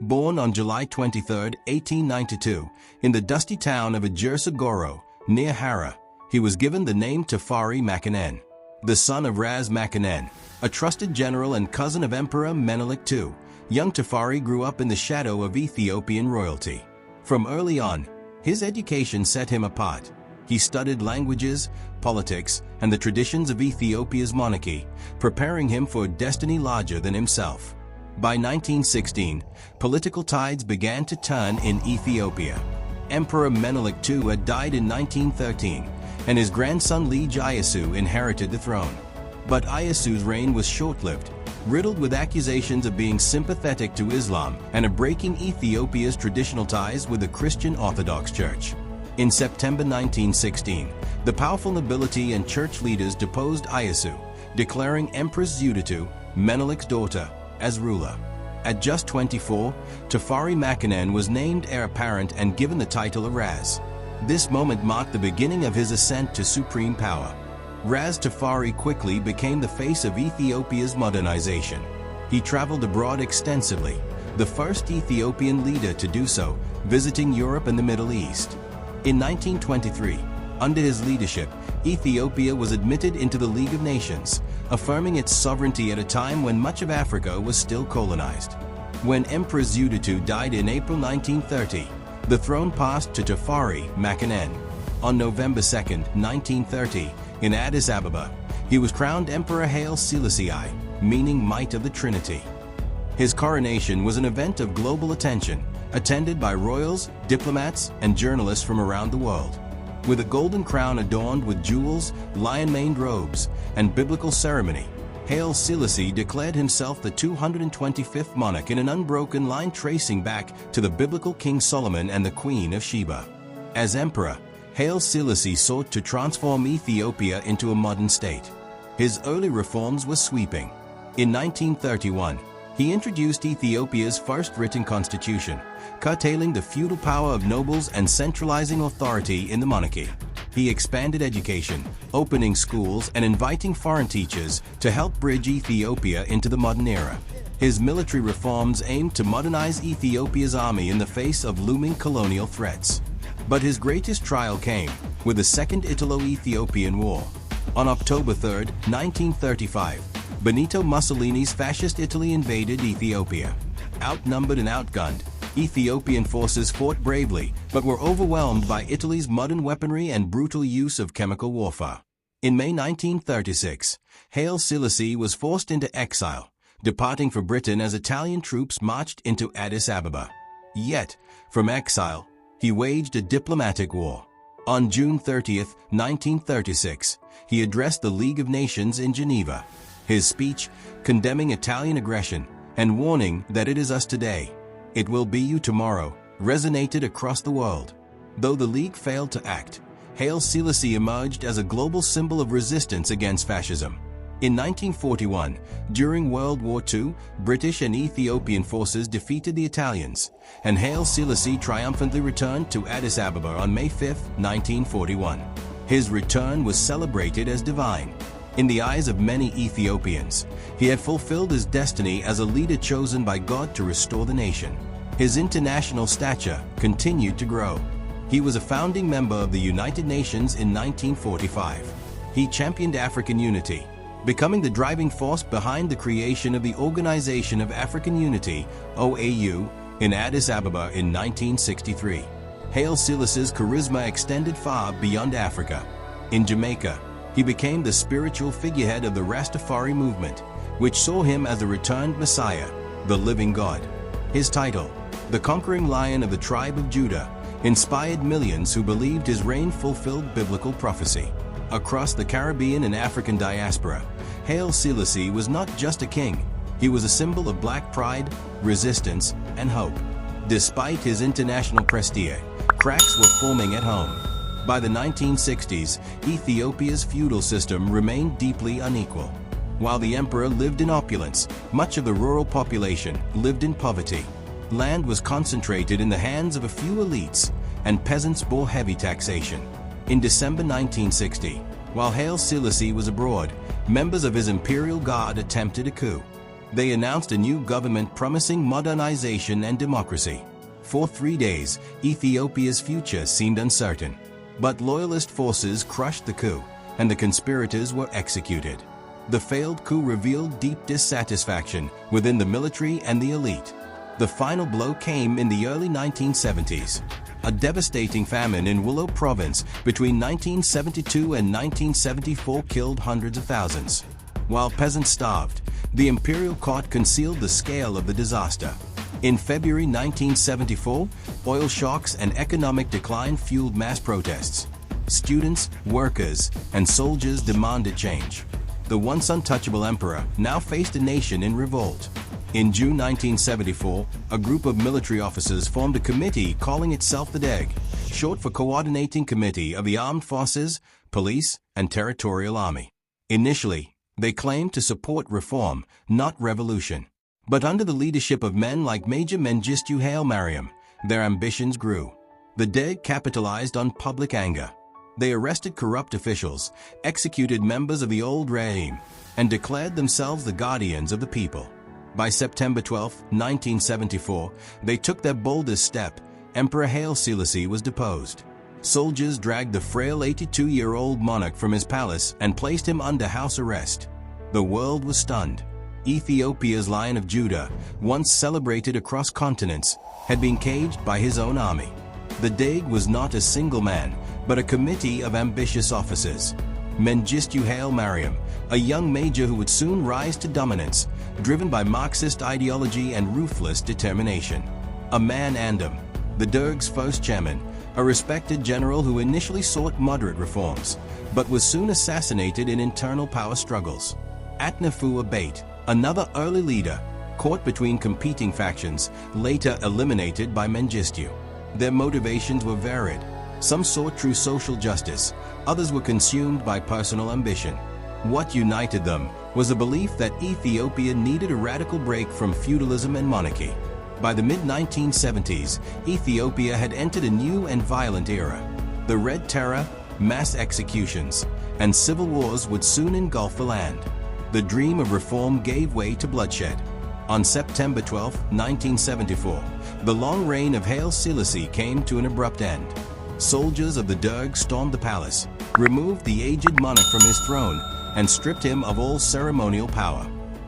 Born on July 23, 1892, in the dusty town of Ajersagoro, near Hara, he was given the name Tafari Makanen, the son of Ras Makanen, a trusted general and cousin of Emperor Menelik II. Young Tafari grew up in the shadow of Ethiopian royalty. From early on, his education set him apart. He studied languages, politics, and the traditions of Ethiopia's monarchy, preparing him for a destiny larger than himself. By 1916, political tides began to turn in Ethiopia. Emperor Menelik II had died in 1913, and his grandson Lige Iyasu inherited the throne. But Iyasu's reign was short-lived, riddled with accusations of being sympathetic to Islam and of breaking Ethiopia's traditional ties with the Christian Orthodox Church. In September 1916, the powerful nobility and church leaders deposed Iyasu, declaring Empress Zuditu, Menelik's daughter, as ruler. At just 24, Tafari Makanen was named heir apparent and given the title of Ras. This moment marked the beginning of his ascent to supreme power. Ras Tafari quickly became the face of Ethiopia's modernization. He traveled abroad extensively, the first Ethiopian leader to do so, visiting Europe and the Middle East. In 1923, under his leadership, Ethiopia was admitted into the League of Nations, affirming its sovereignty at a time when much of Africa was still colonized. When Emperor Zuditu died in April 1930, the throne passed to Tafari Makanen. On November 2, 1930, in Addis Ababa, he was crowned Emperor Haile Selassie, meaning Might of the Trinity. His coronation was an event of global attention, attended by royals, diplomats, and journalists from around the world. With a golden crown adorned with jewels, lion-maned robes, and biblical ceremony, Haile Selassie declared himself the 225th monarch in an unbroken line tracing back to the biblical King Solomon and the Queen of Sheba. As emperor, Haile Selassie sought to transform Ethiopia into a modern state. His early reforms were sweeping. In 1931, he introduced Ethiopia's first written constitution, curtailing the feudal power of nobles and centralizing authority in the monarchy. He expanded education, opening schools and inviting foreign teachers to help bridge Ethiopia into the modern era. His military reforms aimed to modernize Ethiopia's army in the face of looming colonial threats. But his greatest trial came with the Second Italo-Ethiopian War. On October 3, 1935, Benito Mussolini's fascist Italy invaded Ethiopia. Outnumbered and outgunned, Ethiopian forces fought bravely but were overwhelmed by Italy's modern weaponry and brutal use of chemical warfare. In May 1936, Haile Selassie was forced into exile, departing for Britain as Italian troops marched into Addis Ababa. Yet, from exile, he waged a diplomatic war. On June 30, 1936, he addressed the League of Nations in Geneva. His speech, condemning Italian aggression and warning that it is us today, it will be you tomorrow, resonated across the world. Though the League failed to act, Haile Selassie emerged as a global symbol of resistance against fascism. In 1941, during World War II, British and Ethiopian forces defeated the Italians, and Haile Selassie triumphantly returned to Addis Ababa on May 5, 1941. His return was celebrated as divine. In the eyes of many Ethiopians, he had fulfilled his destiny as a leader chosen by God to restore the nation. His international stature continued to grow. He was a founding member of the United Nations in 1945. He championed African unity, becoming the driving force behind the creation of the Organization of African Unity, OAU, in Addis Ababa in 1963. Haile Selassie's charisma extended far beyond Africa. In Jamaica, he became the spiritual figurehead of the Rastafari movement, which saw him as the returned Messiah, the living God. His title, the Conquering Lion of the Tribe of Judah, inspired millions who believed his reign fulfilled biblical prophecy. Across the Caribbean and African diaspora, Haile Selassie was not just a king, he was a symbol of black pride, resistance, and hope. Despite his international prestige, cracks were forming at home. By the 1960s, Ethiopia's feudal system remained deeply unequal. While the emperor lived in opulence, much of the rural population lived in poverty. Land was concentrated in the hands of a few elites, and peasants bore heavy taxation. In December 1960, while Haile Selassie was abroad, members of his imperial guard attempted a coup. They announced a new government promising modernization and democracy. For 3 days, Ethiopia's future seemed uncertain. But loyalist forces crushed the coup, and the conspirators were executed. The failed coup revealed deep dissatisfaction within the military and the elite. The final blow came in the early 1970s. A devastating famine in Wollo province between 1972 and 1974 killed hundreds of thousands. While peasants starved, the imperial court concealed the scale of the disaster. In February 1974, oil shocks and economic decline fueled mass protests. Students, workers, and soldiers demanded change. The once untouchable emperor now faced a nation in revolt. In June 1974, a group of military officers formed a committee calling itself the DEG, short for Coordinating Committee of the Armed Forces, Police, and Territorial Army. Initially, they claimed to support reform, not revolution. But under the leadership of men like Major Mengistu Haile Mariam, their ambitions grew. The DEG capitalized on public anger. They arrested corrupt officials, executed members of the old regime, and declared themselves the guardians of the people. By September 12, 1974, they took their boldest step. Emperor Haile Selassie was deposed. Soldiers dragged the frail 82-year-old monarch from his palace and placed him under house arrest. The world was stunned. Ethiopia's Lion of Judah, once celebrated across continents, had been caged by his own army. The DEG was not a single man, but a committee of ambitious officers. Mengistu Haile Mariam, a young major who would soon rise to dominance, driven by Marxist ideology and ruthless determination. A man Andam, the DEG's first chairman, a respected general who initially sought moderate reforms, but was soon assassinated in internal power struggles. Atnafu Abate, another early leader, caught between competing factions, later eliminated by Mengistu. Their motivations were varied. Some sought true social justice, others were consumed by personal ambition. What united them was the belief that Ethiopia needed a radical break from feudalism and monarchy. By the mid-1970s, Ethiopia had entered a new and violent era. The Red Terror, mass executions, and civil wars would soon engulf the land. The dream of reform gave way to bloodshed. On September 12, 1974, the long reign of Haile Selassie came to an abrupt end. Soldiers of the DEG stormed the palace, removed the aged monarch from his throne, and stripped him of all ceremonial power.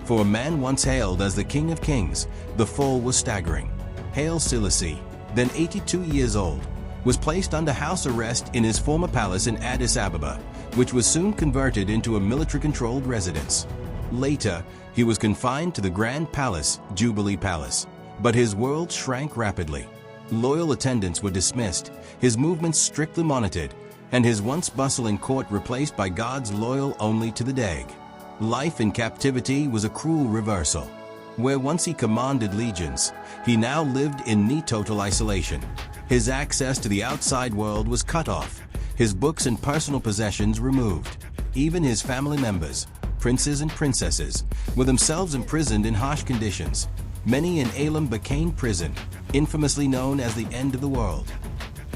For a man once hailed as the King of Kings, the fall was staggering. Haile Selassie, then 82 years old, was placed under house arrest in his former palace in Addis Ababa, which was soon converted into a military-controlled residence. Later, he was confined to the Grand Palace, Jubilee Palace, but his world shrank rapidly. Loyal attendants were dismissed, his movements strictly monitored, and his once bustling court replaced by guards loyal only to the DEG. Life in captivity was a cruel reversal. Where once he commanded legions, he now lived in near total isolation. His access to the outside world was cut off, his books and personal possessions removed. Even his family members, princes and princesses, were themselves imprisoned in harsh conditions. Many in Elam became prison, infamously known as the end of the world.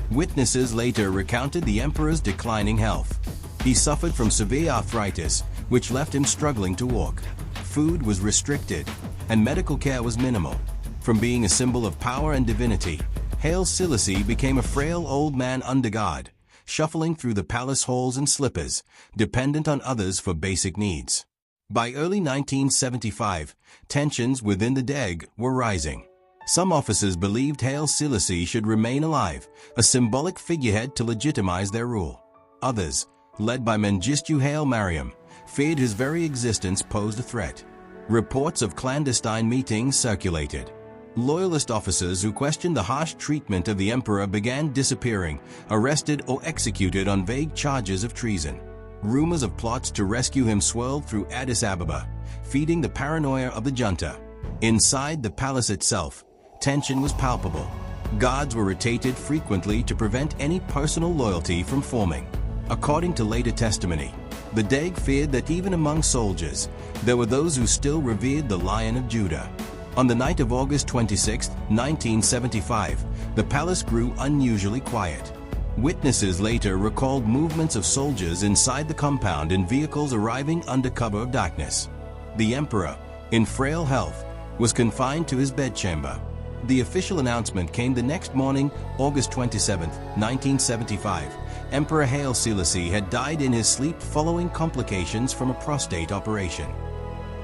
Witnesses later recounted the emperor's declining health. He suffered from severe arthritis, which left him struggling to walk. Food was restricted, and medical care was minimal. From being a symbol of power and divinity, Haile Selassie became a frail old man under guard, shuffling through the palace halls in slippers, dependent on others for basic needs. By early 1975, tensions within the DEG were rising. Some officers believed Haile Selassie should remain alive, a symbolic figurehead to legitimize their rule. Others, led by Mengistu Haile Mariam, feared his very existence posed a threat. Reports of clandestine meetings circulated. Loyalist officers who questioned the harsh treatment of the emperor began disappearing, arrested or executed on vague charges of treason. Rumors of plots to rescue him swirled through Addis Ababa, feeding the paranoia of the junta. Inside the palace itself, tension was palpable. Guards were rotated frequently to prevent any personal loyalty from forming. According to later testimony, the DEG feared that even among soldiers, there were those who still revered the Lion of Judah. On the night of August 26, 1975, the palace grew unusually quiet. Witnesses later recalled movements of soldiers inside the compound in vehicles arriving under cover of darkness. The emperor, in frail health, was confined to his bedchamber. The official announcement came the next morning, August 27, 1975. Emperor Haile Selassie had died in his sleep following complications from a prostate operation.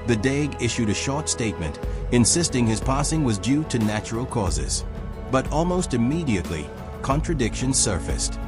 The Deg issued a short statement, insisting his passing was due to natural causes. But almost immediately, contradictions surfaced.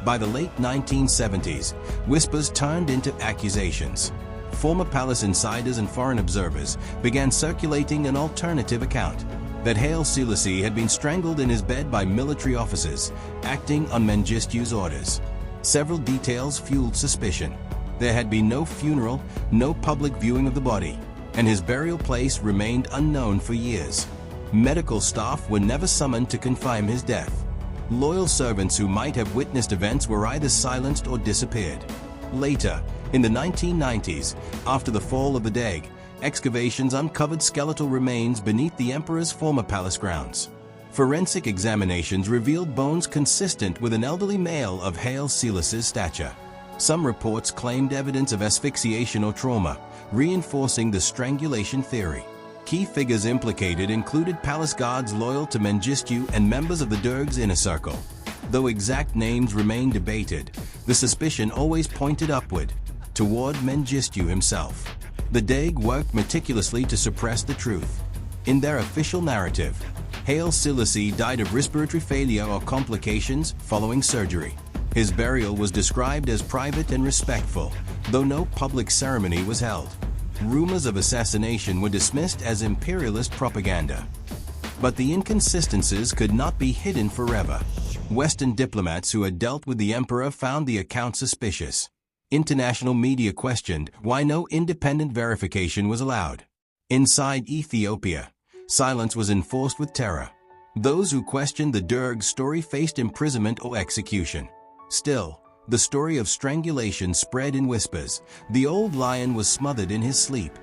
By the late 1970s, whispers turned into accusations. Former palace insiders and foreign observers began circulating an alternative account, that Haile Selassie had been strangled in his bed by military officers, acting on Mengistu's orders. Several details fueled suspicion. There had been no funeral, no public viewing of the body, and his burial place remained unknown for years. Medical staff were never summoned to confirm his death. Loyal servants who might have witnessed events were either silenced or disappeared. Later, in the 1990s, after the fall of the Deg, excavations uncovered skeletal remains beneath the emperor's former palace grounds. Forensic examinations revealed bones consistent with an elderly male of Haile Selassie's stature. Some reports claimed evidence of asphyxiation or trauma, reinforcing the strangulation theory. Key figures implicated included palace guards loyal to Mengistu and members of the Derg's inner circle. Though exact names remain debated, the suspicion always pointed upward, toward Mengistu himself. The Deg worked meticulously to suppress the truth. In their official narrative, Haile Selassie died of respiratory failure or complications following surgery. His burial was described as private and respectful, though no public ceremony was held. Rumors of assassination were dismissed as imperialist propaganda. But the inconsistencies could not be hidden forever. Western diplomats who had dealt with the emperor found the account suspicious. International media questioned why no independent verification was allowed. Inside Ethiopia, silence was enforced with terror. Those who questioned the Derg's story faced imprisonment or execution. Still, the story of strangulation spread in whispers. The old lion was smothered in his sleep.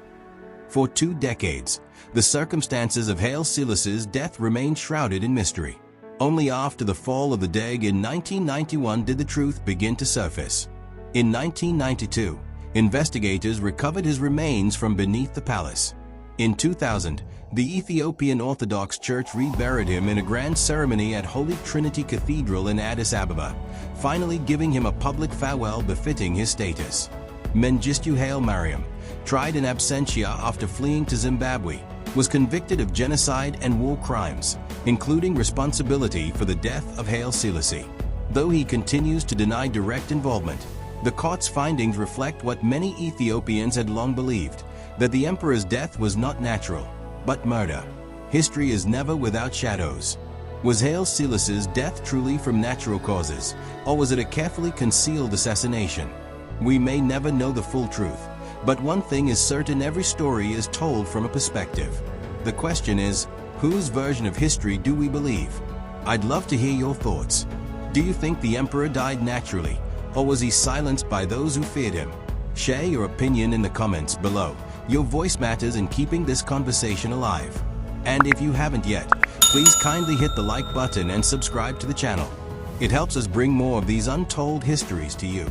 For 2 decades, the circumstances of Haile Selassie's death remained shrouded in mystery. Only after the fall of the Deg in 1991 did the truth begin to surface. In 1992, investigators recovered his remains from beneath the palace. In 2000, the Ethiopian Orthodox Church reburied him in a grand ceremony at Holy Trinity Cathedral in Addis Ababa, finally giving him a public farewell befitting his status. Mengistu Haile Mariam, tried in absentia after fleeing to Zimbabwe, was convicted of genocide and war crimes, including responsibility for the death of Haile Selassie. Though he continues to deny direct involvement, the court's findings reflect what many Ethiopians had long believed, that the emperor's death was not natural, but murder. History is never without shadows. Was Haile Selassie's death truly from natural causes, or was it a carefully concealed assassination? We may never know the full truth, but one thing is certain: every story is told from a perspective. The question is, whose version of history do we believe? I'd love to hear your thoughts. Do you think the emperor died naturally, or was he silenced by those who feared him? Share your opinion in the comments below. Your voice matters in keeping this conversation alive. And if you haven't yet, please kindly hit the like button and subscribe to the channel. It helps us bring more of these untold histories to you.